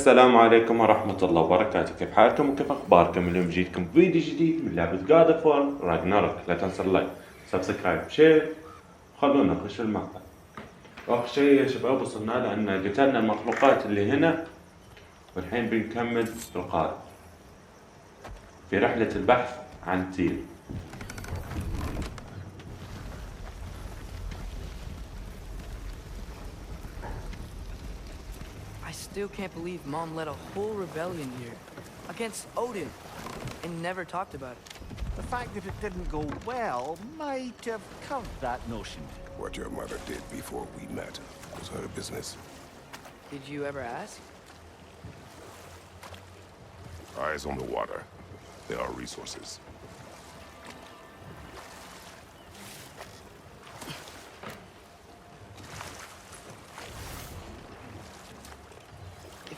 السلام عليكم ورحمة الله وبركاته، كيف حالكم وكيف أخباركم؟ اليوم جيتكم فيديو جديد من لعبة God of War راجناروك. لا تنسى اللايك سبسكرايب شير، خلونا نخش المقطع. آخر شيء يا شباب وصلنا لأن قتلنا المخلوقات اللي هنا، والحين بنكمل القارب في رحلة البحث عن تير. I still can't believe Mom led a whole rebellion here against Odin and never talked about it. The fact that it didn't go well might have curved that notion. What your mother did before we met was her business. Did you ever ask? Eyes on the water. There are resources.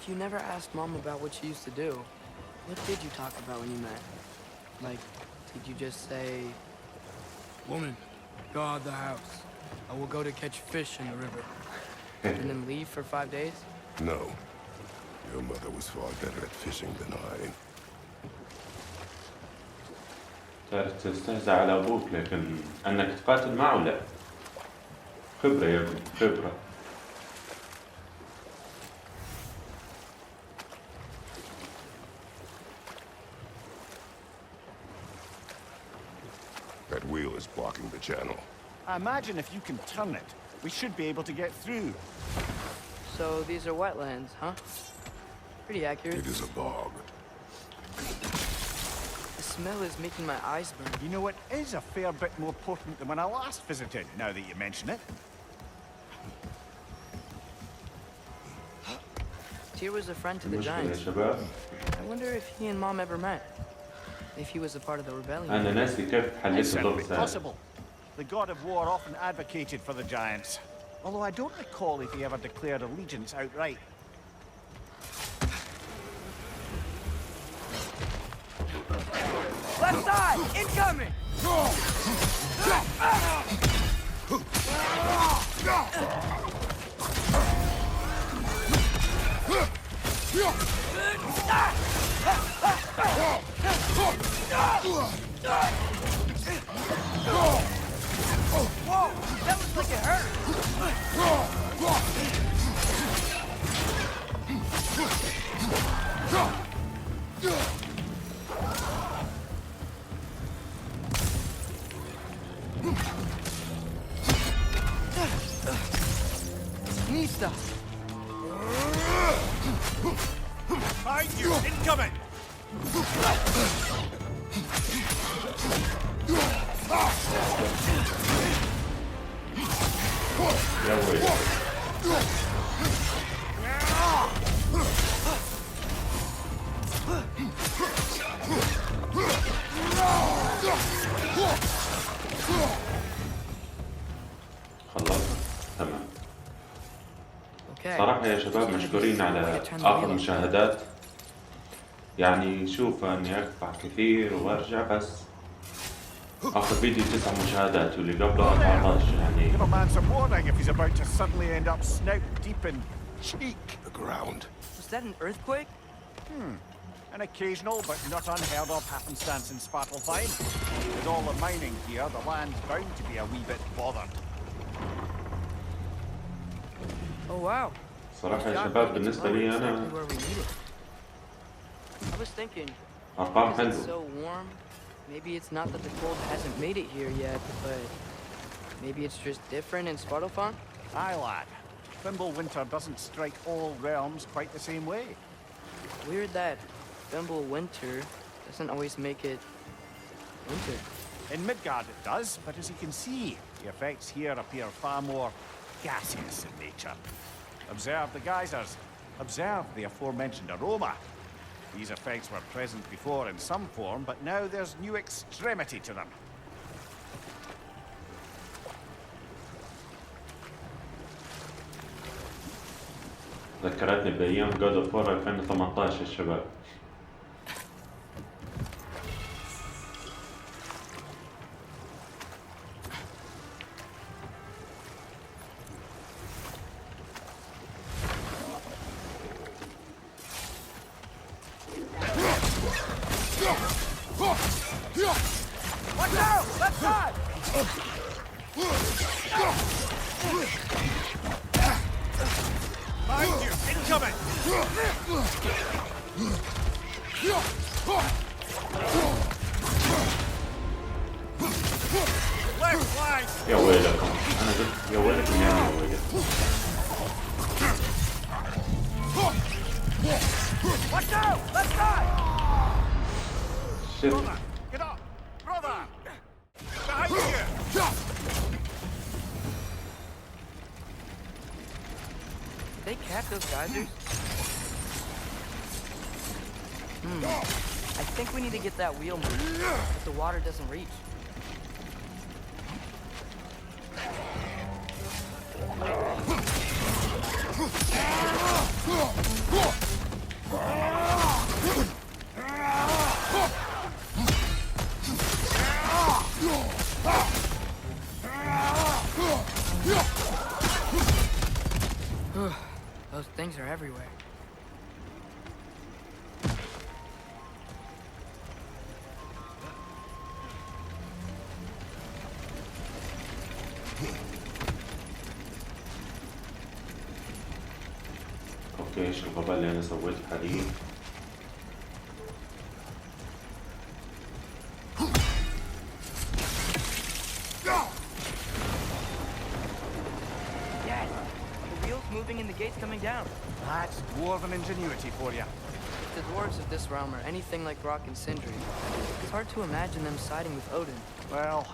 If you never asked Mom about what she used to do, what did you talk about when you met? Like, did you just say, "Woman, guard the house. I will go to catch fish in the river," and then leave for 5 days? No. Your mother was far better at fishing than I. تعرف تستهزأ على أبوك، لكن أنك تقاتل معه لا. خبرة يا ابني، خبرة. That wheel is blocking the channel. I imagine if you can turn it, we should be able to get through. So these are wetlands, huh? Pretty accurate. It is a bog. The smell is making my eyes burn. You know, it is a fair bit more potent than when I last visited, now that you mention it. Tyr was a friend to the المشكلة يا giants. شباب I wonder if he and Mom ever met. If he was a part of the rebellion. أنا ناسي كيف It's حليت certainly اللغز. possible. The god of war often advocated for the giants, although I don't recall if he ever declared allegiance outright. Left side! Incoming! Whoa! That looks like it hurt! Knee stuff. Behind you! Incoming! يا ويلي. خلصنا تمام. Okay. صراحة يا شباب مشكورين على آخر مشاهدات. يعني شوف اني ارفع كثير وارجع، بس اخر فيديو 9 مشاهدات واللي قبله 14 يعني. Give a man some warning if he's about to suddenly end up snout deep in cheek. The ground. Was that an earthquake? An occasional but not unheard of happenstance in Svartalfheim. With all the mining here, the land's bound to be a wee bit bothered. Oh wow. صراحة يا شباب بالنسبة لي انا Exactly where we need it. I was thinking, ارقام because حلوة. it's so warm, maybe it's not that the cold hasn't made it here yet, but maybe it's just different in Svartalfheim? Aye, lad. Thimble winter doesn't strike all realms quite the same way. Weird that Thimble winter doesn't always make it winter. In Midgard it does, but as you can see, the effects here appear far more gaseous in nature. Observe the geysers. Observe the aforementioned aroma. These effects were present before in some form, but now there's new extremity to them. ذكرتني بأيام God of War 2018 يا شباب. Behind you! Incoming! Left flank! يا ويلكم انا قلت يا ويلكم يعني يا ويلكم. Watch out! Left side! Shit. Brother! Get up! Brother! Behind you! They cap those geysers? I think we need to get that wheel moving, but the water doesn't reach. Those things are everywhere. اوكي ايش الغباء اللي انا سويته حاليا؟ Dad, the wheel's moving and the gate's coming down. That's dwarven ingenuity for you. If the dwarves of this realm are anything like Rock and Sindri, it's hard to imagine them siding with Odin. Well,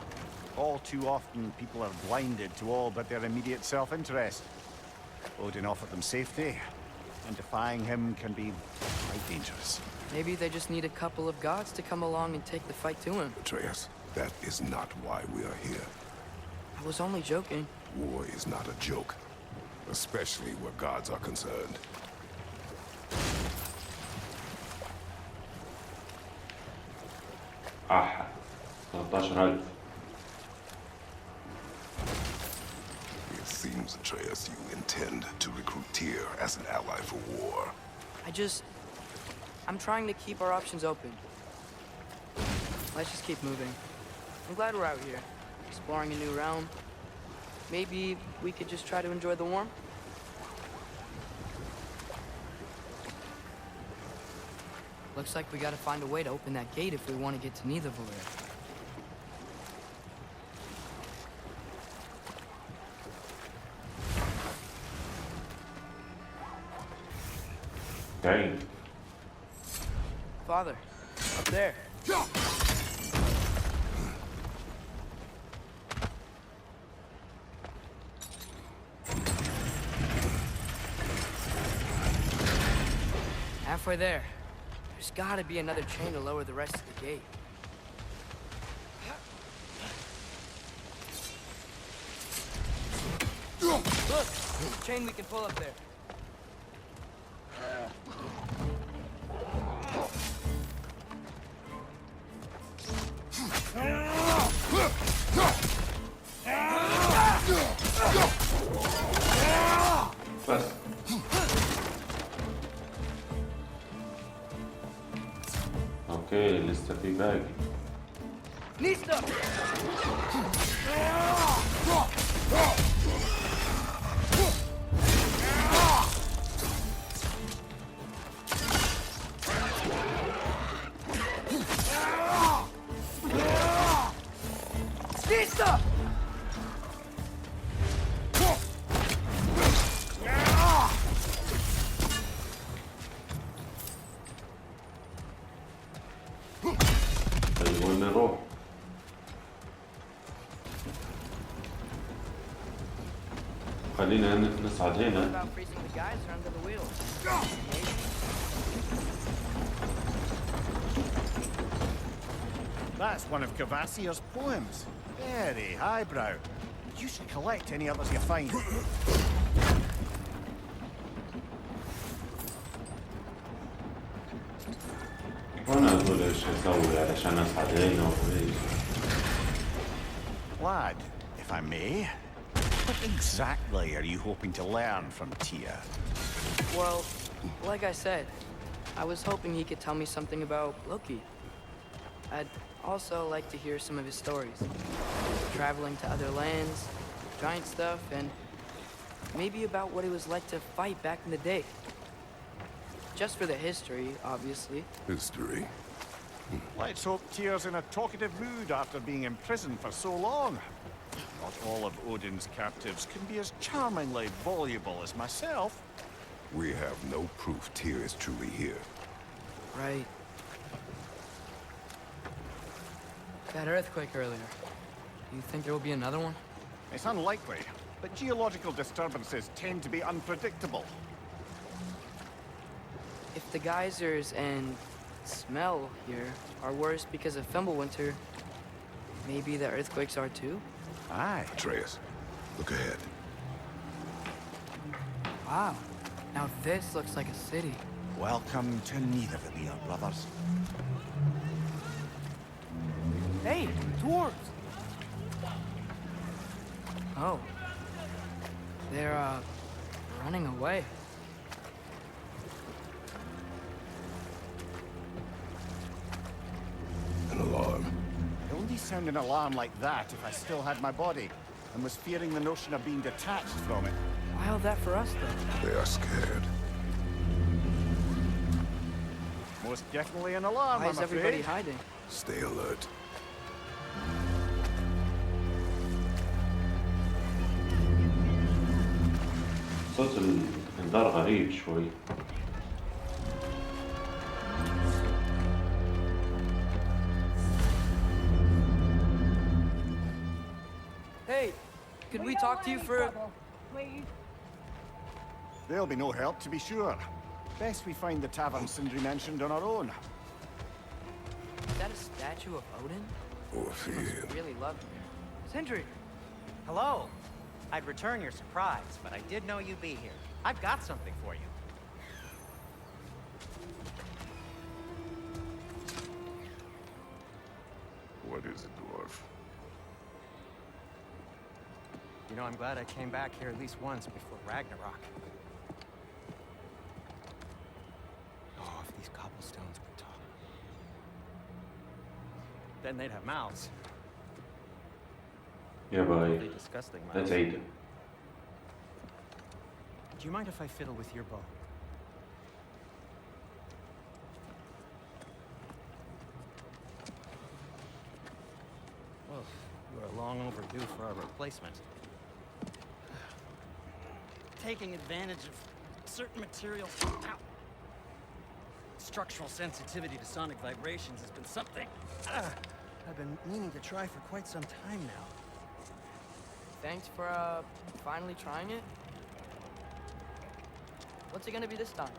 all too often people are blinded to all but their immediate self-interest. Odin offered them safety, and defying him can be quite dangerous. Maybe they just need a couple of gods to come along and take the fight to him. Atreus, that is not why we are here. I was only joking. War is not a joke, especially where gods are concerned. اح 13000. It seems, Atreus, you intend to recruit Tyr as an ally for war. I'm trying to keep our options open. Let's just keep moving. I'm glad we're out here, exploring a new realm. Maybe we could just try to enjoy the warmth? Looks like we gotta find a way to open that gate if we want to get to Nidavellir. Dang. Father, up there. Halfway there. There's gotta be another chain to lower the rest of the gate. Look! Chain we can pull up there. بس اوكي لسه في باقي. Nista! Nista! طيب وين نروح؟ خلينا نصعد What هنا. about freezing the geyser under the wheels? That's one of Cavassier's poems. Very highbrow. You should collect any others you find. وانا اقول ايش اسوي علشان اصعد هنا وهيك. Lad, if I may, what exactly are you hoping to learn from Tia? Well, like I said, I was hoping he could tell me something about Loki. I'd also like to hear some of his stories. Traveling to other lands, giant stuff, and maybe about what it was like to fight back in the day. Just for the history, obviously. History. Let's hope Tyr's in a talkative mood after being imprisoned for so long. Not all of Odin's captives can be as charmingly voluble as myself. We have no proof Tyr is truly here. Right. That earthquake earlier. Do you think there will be another one? It's unlikely, but geological disturbances tend to be unpredictable. If the geysers and smell here are worse because of Fimbulwinter, maybe the earthquakes are too? Aye. Atreus, look ahead. Wow. Now this looks like a city. Welcome to Nidavellir, brothers. Hey, dwarves! Oh. They're, running away. An alarm. I'd only sound an alarm like that if I still had my body, and was fearing the notion of being detached from it. Why all that for us, though? They are scared. Most definitely an alarm, Why I'm is everybody afraid. hiding? Stay alert. صوت الإنذار غريب شوي. Hey, could we talk to you for... Please. There'll be no help, to be sure. Best we find the tavern Sindri mentioned on our own. Is that a statue of Odin? Or fear. Really love him. Sindri! Hello! I'd return your surprise, but I did know you'd be here. I've got something for you. What is it, dwarf? You know, I'm glad I came back here at least once before Ragnarok. Oh, if these cobblestones would talk. Then they'd have mouths. يا باي Really disgusting لا mouths. تعيد. Do you mind if I fiddle with your bow? Well, you are long overdue for a replacement. Taking advantage of certain materials. Ow. Structural sensitivity to sonic vibrations has been something I've been meaning to try for quite some time now. Thanks for, finally trying it. What's it gonna be this time?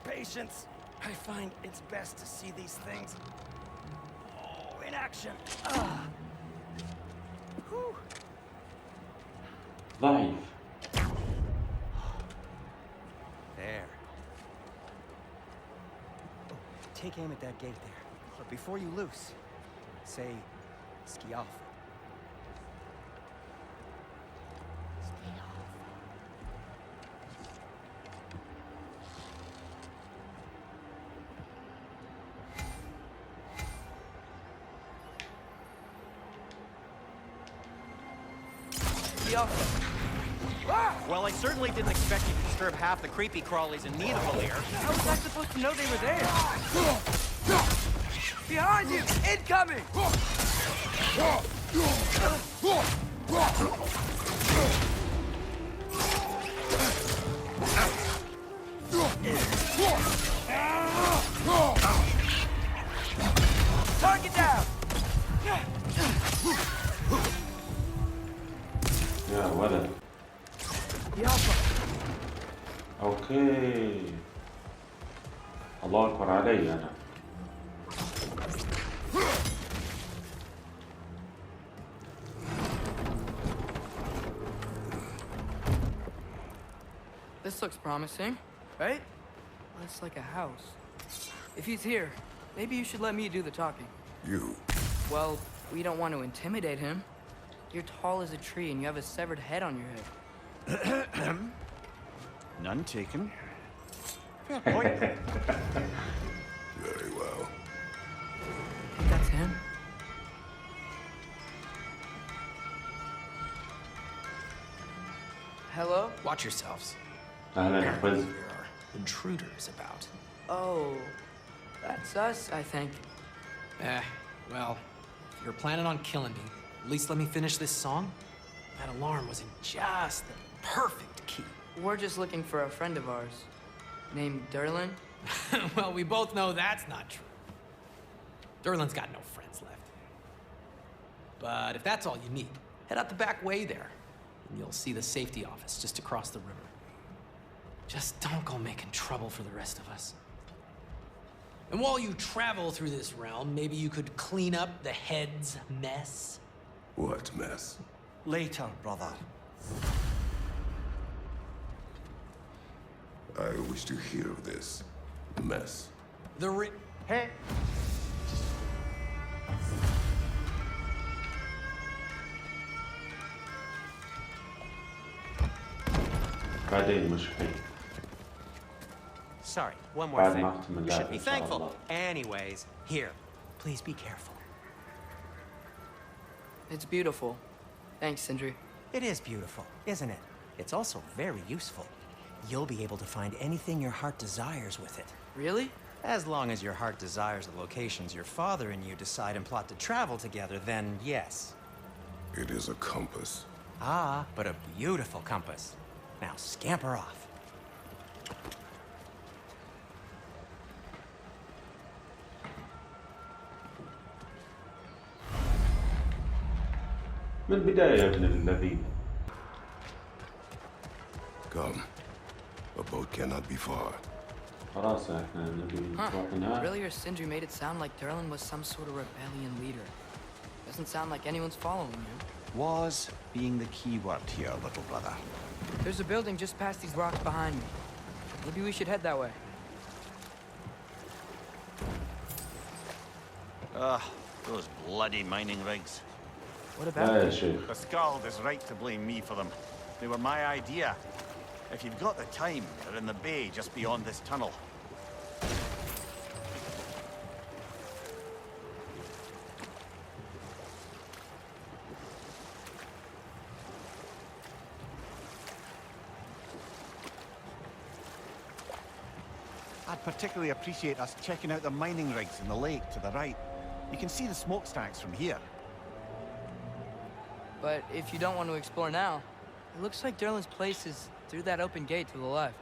Patience. I find it's best to see these things in action. Whew. ضعيف. There. Oh, take aim at that gate there. But before you loose, say, ski off. Well, I certainly didn't expect you to disturb half the creepy crawlies in Nidavellir. How was I supposed to know they were there? Behind you! Incoming! Target down! يا ولد. اوكي. الله اكبر علي انا. This looks promising, right? Looks like a house. If he's here, maybe you should let me do the talking. You. Well, we don't want to intimidate him. You're tall as a tree and you have a severed head on your head. None taken. Fair point. Very well. Think that's him? Hello? Watch yourselves. أهلا Apparently أخوز. there are intruders about. Oh, that's us, I think. Well, if you're planning on killing me, at least let me finish this song. That alarm was in just the perfect key. We're just looking for a friend of ours named Derlin. Well, we both know that's not true. Derlin's got no friends left. But if that's all you need, head out the back way there, and you'll see the safety office just across the river. Just don't go making trouble for the rest of us. And while you travel through this realm, maybe you could clean up the head's mess. What mess? Later, brother. I wish to hear of this mess. Hey! بعدين مش حي. Sorry, one more بعد thing. ما أختم You اللعبة should be إن شاء thankful. الله. Anyways, here, please be careful. It's beautiful. Thanks, Sindri. It is beautiful, isn't it? It's also very useful. You'll be able to find anything your heart desires with it. Really? As long as your heart desires the locations your father and you decide and plot to travel together, then yes. It is a compass. Ah, but a beautiful compass. Now scamper off. من البداية يا ابن الذين. Come. A boat cannot be far. خلاص احنا نبي Huh. نروح هناك. Earlier, Sindri made it sound like Derlin was some sort of rebellion leader. Doesn't sound like anyone's following him. Was being the key word here, little brother. There's a building just past these rocks behind me. Maybe we should head that way. Those bloody mining rigs. What لا about يا it? شيخ. The Skald is right to blame me for them. They were my idea. If you've got the time, they're in the bay just beyond this tunnel. I'd particularly appreciate us checking out the mining rigs in the lake to the right. You can see the smokestacks from here. But if you don't want to explore now, it looks like Derlin's place is through that open gate to the left.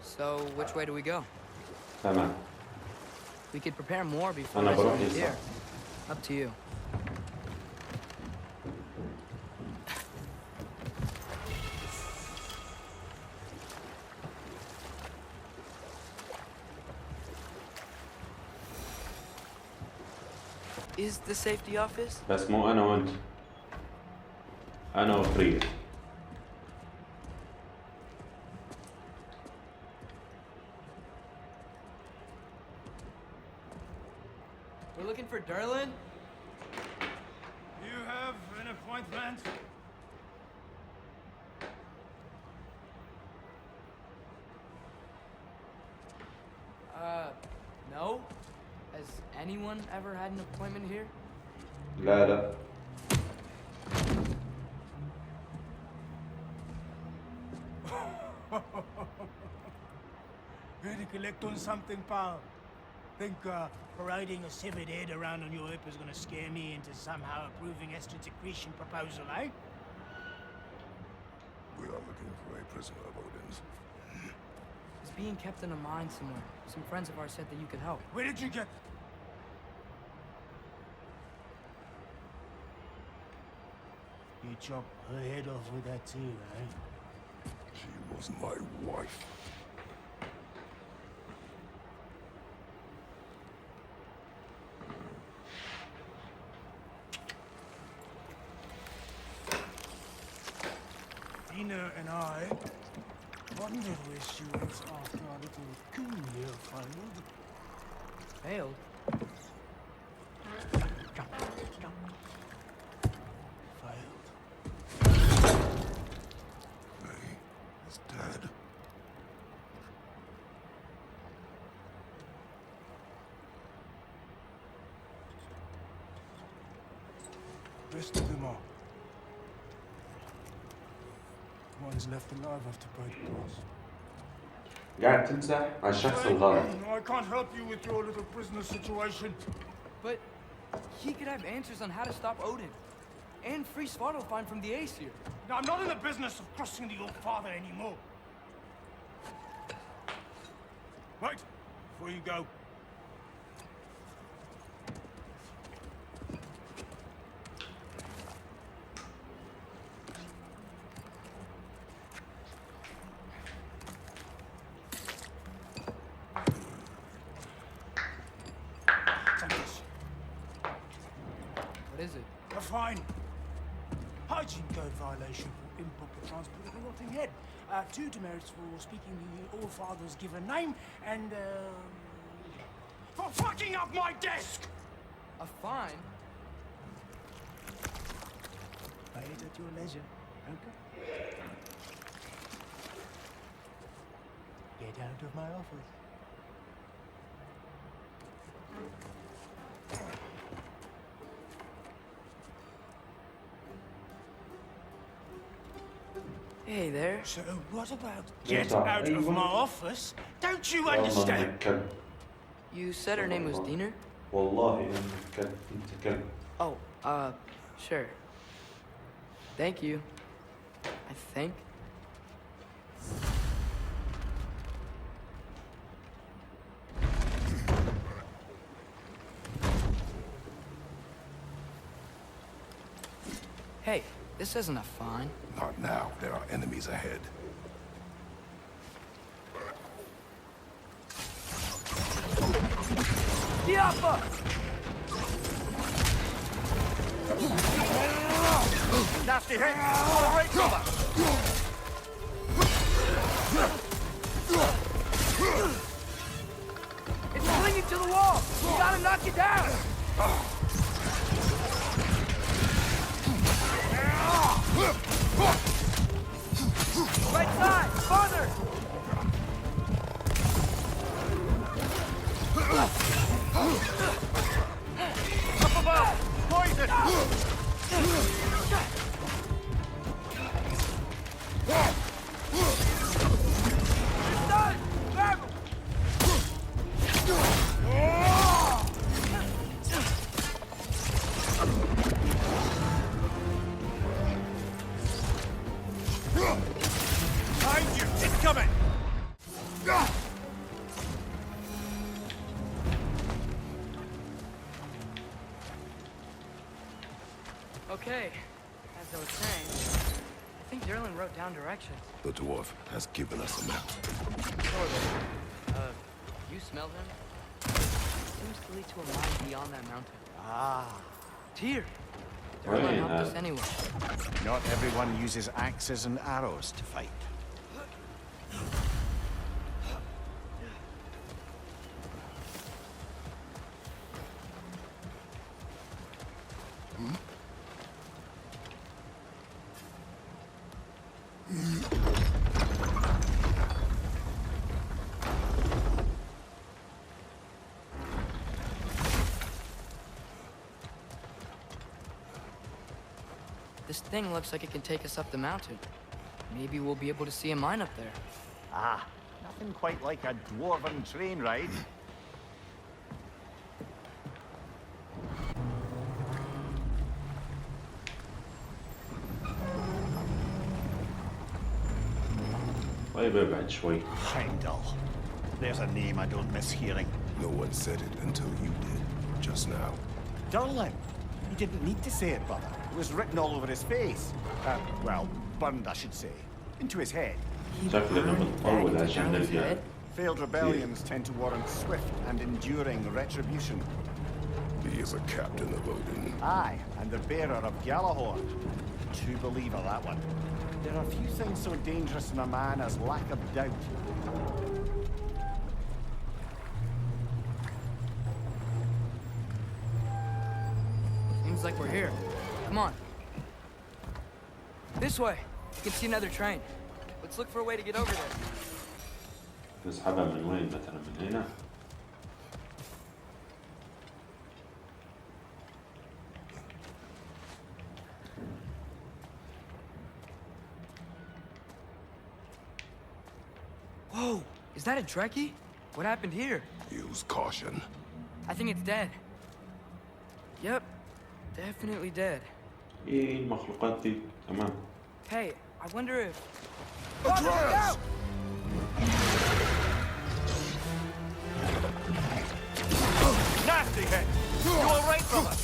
So, which way do we go? تمام. We could prepare more before أنا we بروح get يسار. here. Up to you. Is the safety office? بس مو أنا وأنت. أنا وفريد. We're looking for Derlin? You have an appointment? No. Has anyone ever had an appointment here? لا لا. Here to collect on something, pal. Think parading a severed head around on your hip is gonna scare me into somehow approving Estrid's accretion proposal, eh? We are looking for a prisoner of Odin's. He's being kept in a mine somewhere. Some friends of ours said that you could help. Where did you get... You chop her head off with that too, eh? She was my wife. Dina and I wondered where she went after our little coup here failed. Failed? Failed. May is dead. Rest of them are. One's left alive after pay the price. قاعد تمسح على الشخص الغلط. I can't help you with your little prisoner situation. But he could have answers on how to stop Odin. And free Svartalfheim from the Aesir. Now, I'm not in the business of crossing the old father anymore. Right, before you go. Take this. What is it? A fine. Hygiene code violation for improper transport of a rotting head. 2 demerits for speaking the All Father's given name, and for fucking up my desk! A fine? Pay it at your leisure, okay? Get out of my office. Hey there. So, what about get Yes, out of my office? Don't you understand? والله كلب. You said her name was Diener? والله انك كلب. انت كلب. Oh, sure. Thank you. I think. Hey, this isn't a fine. Not now. There are enemies ahead. Diapa! Nasty hit! All right, cover! It's clinging to the wall! You gotta knock it down! Right side! Farther! Up above! Poison! It's done! Grab him! Behind you! It's coming! Okay, as I was saying, I think Derlin wrote down directions. The dwarf has given us a map. Sort of. You smell him? Seems to lead to a mine beyond that mountain. Ah, Tyr! Right, Derlin helped us anyway. not everyone uses axes and arrows to fight. This thing looks like it can take us up the mountain. Maybe we'll be able to see a mine up there. Ah, nothing quite like a dwarven train ride. طيب ابعد شوي. Heimdall. There's a name I don't miss hearing. No one said it until you did, just now. Durlin. You didn't need to say it, brother. It was written all over his face. Well, burned, I should say. Into his head. شكلنا بنطول عشان نلقى. Failed rebellions tend to warrant swift and enduring retribution. He is a captain of Odin. Aye, and the bearer of Gjallarhorn. True believer, that one. There are few things so dangerous in a man as lack of doubt. Seems like we're here. Come on. This way. You can see another train. Let's look for a way to get over there. نسحبها من وين مثلا من هنا؟ that a Trekkie? What happened here? Use caution. I think it's dead. Yep, definitely dead. ايه المخلوقات دي تمام. Hey, I wonder if... Atreus! Nasty hit! You all right, brother?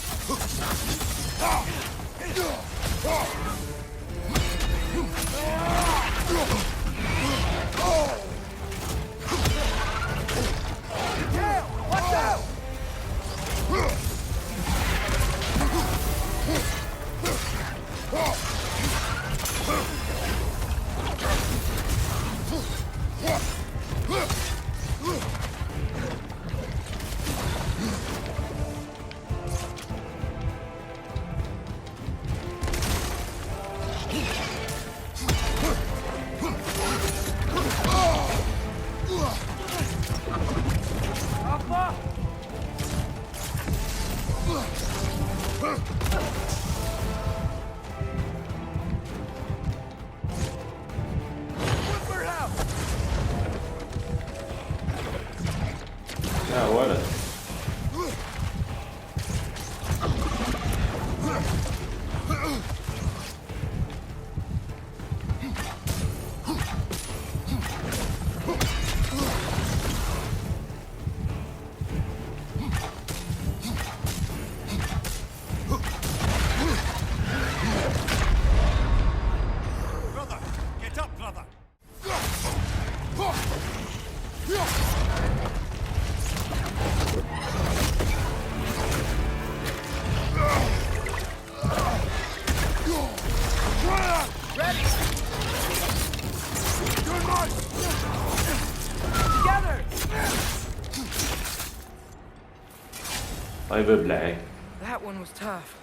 Watch out! يا ولد. Brother! Get up, brother! Together! طيب ابلعي. That one was tough.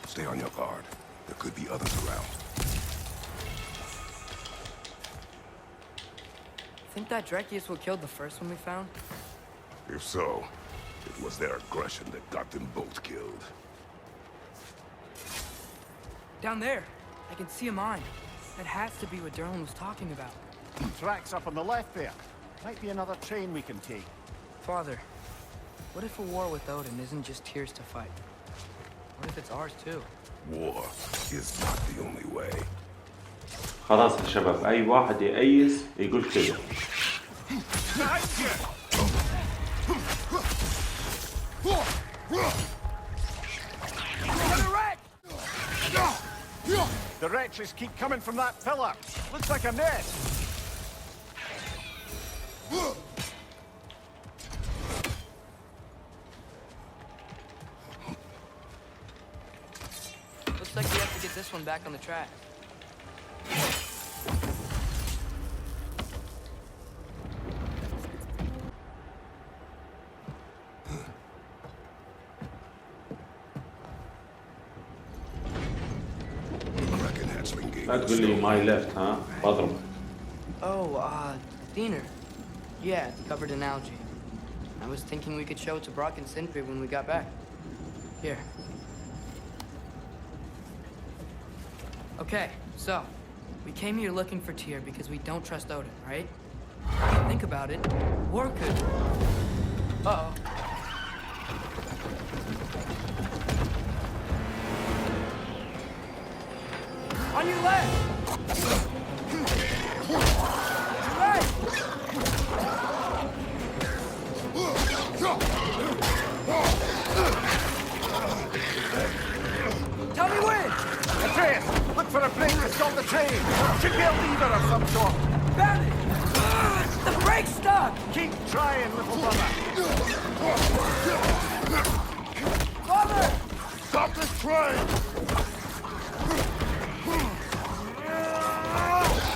Stay on your guard. There could be others around. Think that Trekkie is what killed the first one we found? If so, it was their aggression that got them both killed. Down there. I can see a mine. That has to be what Derlin was talking about. Tracks up on the left there. Might be another train we can take. Father, what if a war with Odin isn't just Tyr's to fight? What if it's ours too? War is not the only way. خلاص يا شباب، أي واحد يأيس يقول كذا. The wretches keep coming from that pillar. Looks like a nest. Looks like we have to get this one back on the track. Kraken hatchling gave لا us تقول لي no- ماي ليفت ها بضربك. Oh, Diener. Yeah, it's covered in algae. I was thinking we could show it to Brock and Sindri when we got back. Here. Okay, so, we came here looking for Tyr because we don't trust Odin, right? If you think about it, war could... Uh-oh. On your left! Your right! Tell me when! Atreus, look for a break to stop the train. Should be a leader of some sort. Found it! The brake's stuck! Keep trying, little brother. Father! Stop this train!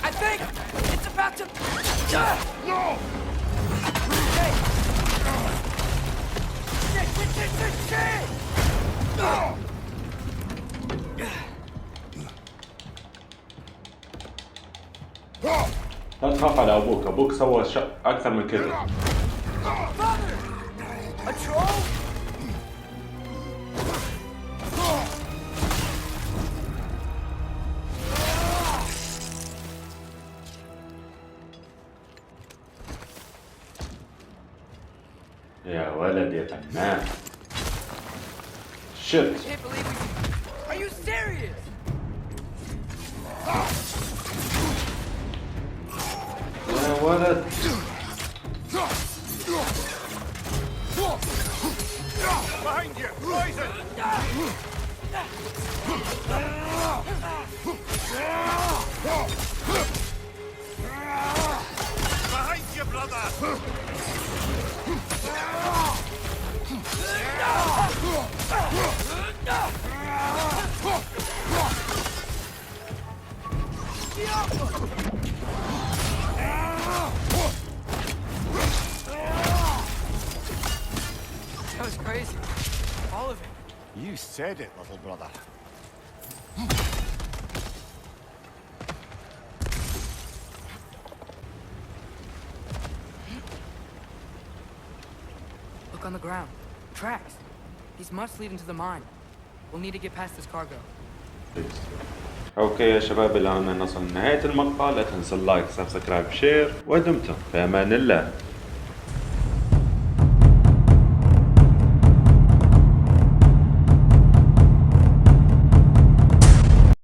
I think it's about to... No! Hey! Shit! لا تخاف على أبوك، أبوك سوى أكثر من كذا. Father! A troll? ولد يا فنان. شت. Can't believe we... Are you serious? يا ولد. Behind you! Poison! Behind you, brother! That was crazy. All of it. You said it, little brother. Look on the ground. Tracks. These must lead into the mine. We'll need to get past this cargo. اوكي يا شباب، الان نصل لنهاية المقطع. لا تنسوا اللايك، سبسكرايب، شير، ودمتم في امان الله.